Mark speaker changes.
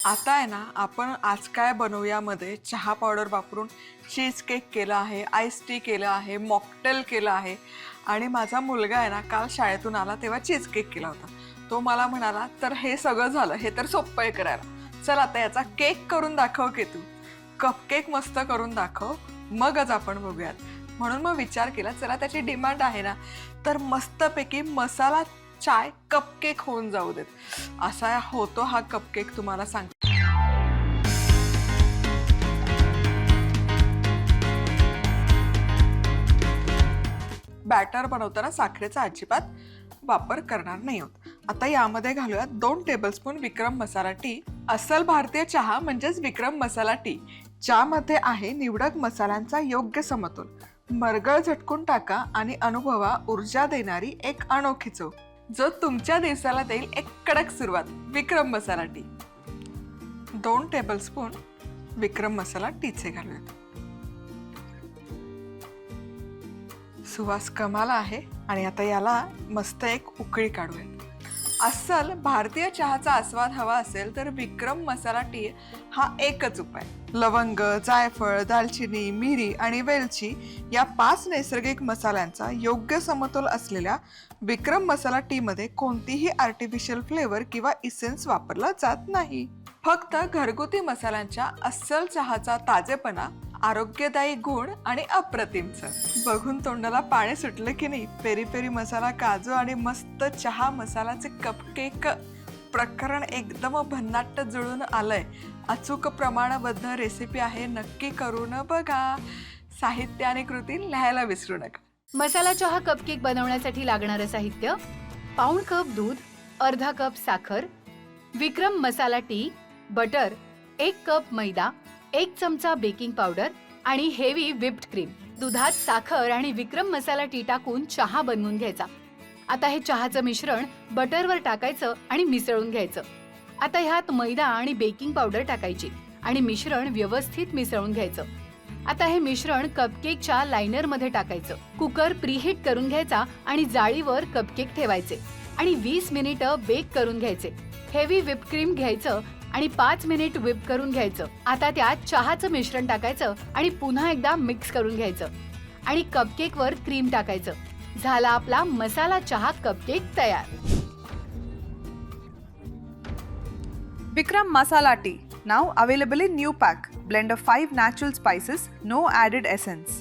Speaker 1: आता आहे ना, आपण आज काय बनवूयामध्ये चहा पावडर वापरून चीज केक केला आहे, आईस टी केलं आहे, मॉकटेल केलं आहे. आणि माझा मुलगा आहे ना, काल शाळेतून आला तेव्हा चीज केक केला होता. तो मला म्हणाला, तर हे सगळं झालं, हे तर सोपं आहे करायला, चल आता याचा केक करून दाखव की तू. कपकेक मस्त करून दाखव, मगच आपण बघूयात. म्हणून मग विचार केला, चला त्याची डिमांड आहे ना, तर मस्तपैकी मसाला चाय कपकेक होऊन जाऊ देत. असा होतो हा कपकेक, तुम्हाला सांगते. बॅटर बनवताना साखरेचा अजिबात वापर करणार नाही आहोत. आता यामध्ये घालूयात 2 टेबलस्पून विक्रम मसाला टी. अस्सल भारतीय चहा म्हणजेच विक्रम मसाला टी, ज्यामध्ये आहे निवडक मसाल्यांचा योग्य समतोल. मरगळ झटकून टाका आणि अनुभवा ऊर्जा देणारी एक अनोखी चव, जो तुमच्या दिवसाला देईल एक कडक सुरुवात. विक्रम मसाला टी. 2 टेबलस्पून विक्रम मसाला टीचे घालूयात. सुवास कमाल आहे. आणि आता याला मस्त एक उकळी काढूयात. अस्सल भारतीय चहाचा आस्वाद हवा असेल तर विक्रम मसाला टी हा एकच उपाय. लवंग, जायफळ, दालचिनी, मिरी आणि वेलची या 5 नैसर्गिक मसाल्यांचा योग्य समतोल असलेल्या विक्रम मसाला टी मध्ये कोणतीही आर्टिफिशियल फ्लेवर किंवा इसेन्स वापरला जात नाही. फक्त घरगुती मसाल्यांच्या अस्सल चहाचा ताजेपणा, आरोग्यदायी गुण आणि अप्रतिम चव. बघून तोंडाला पाणी सुटलं की नाही. पेरी पेरी मसाला, काजू आणि मस्त चहा मसाल्याचे कपकेक प्रकरण एकदम भन्नाट जुळून आलंय. अचूक प्रमाणबद्ध रेसिपी आहे, नक्की करून बघा. साहित्य आणि कृती लिहायला विसरू नका.
Speaker 2: मसाला चहा कपकेक बनवण्यासाठी लागणारे साहित्य: पाऊण कप दूध, अर्धा कप साखर, विक्रम मसाला टी, बटर, 1 कप मैदा, 1 चमचा बेकिंग पावडर आणि हेवी व्हिप्ड क्रीम. दुधात साखर आणि विक्रम मसाला टी टाकून चहा बनवून घ्यायचा. आता हे चहाचं मिश्रण बटरवर टाकायचं आणि मिसळून घ्यायचं. आता ह्यात मैदा आणि बेकिंग पावडर टाकायची आणि मिश्रण व्यवस्थित मिसळून घ्यायचं. आता हे मिश्रण कपकेकच्या लायनर मध्ये टाकायचं. कुकर प्रीहीट करून घ्यायचा आणि जाळीवर कपकेक ठेवायचे आणि 20 मिनिटं बेक करून घ्यायचे. हेवी व्हिप क्रीम घ्यायचं आणि 5 मिनिट व्हिप करून घ्यायचं. आता त्यात चहाचं मिश्रण टाकायचं आणि पुन्हा एकदा मिक्स करून घ्यायचं आणि कपकेकवर क्रीम टाकायचं. झाला आपला मसाला चहा कपकेक तयार.
Speaker 3: Vikram Masala Tea, now available in new pack. Blend of 5 natural spices, no added essence.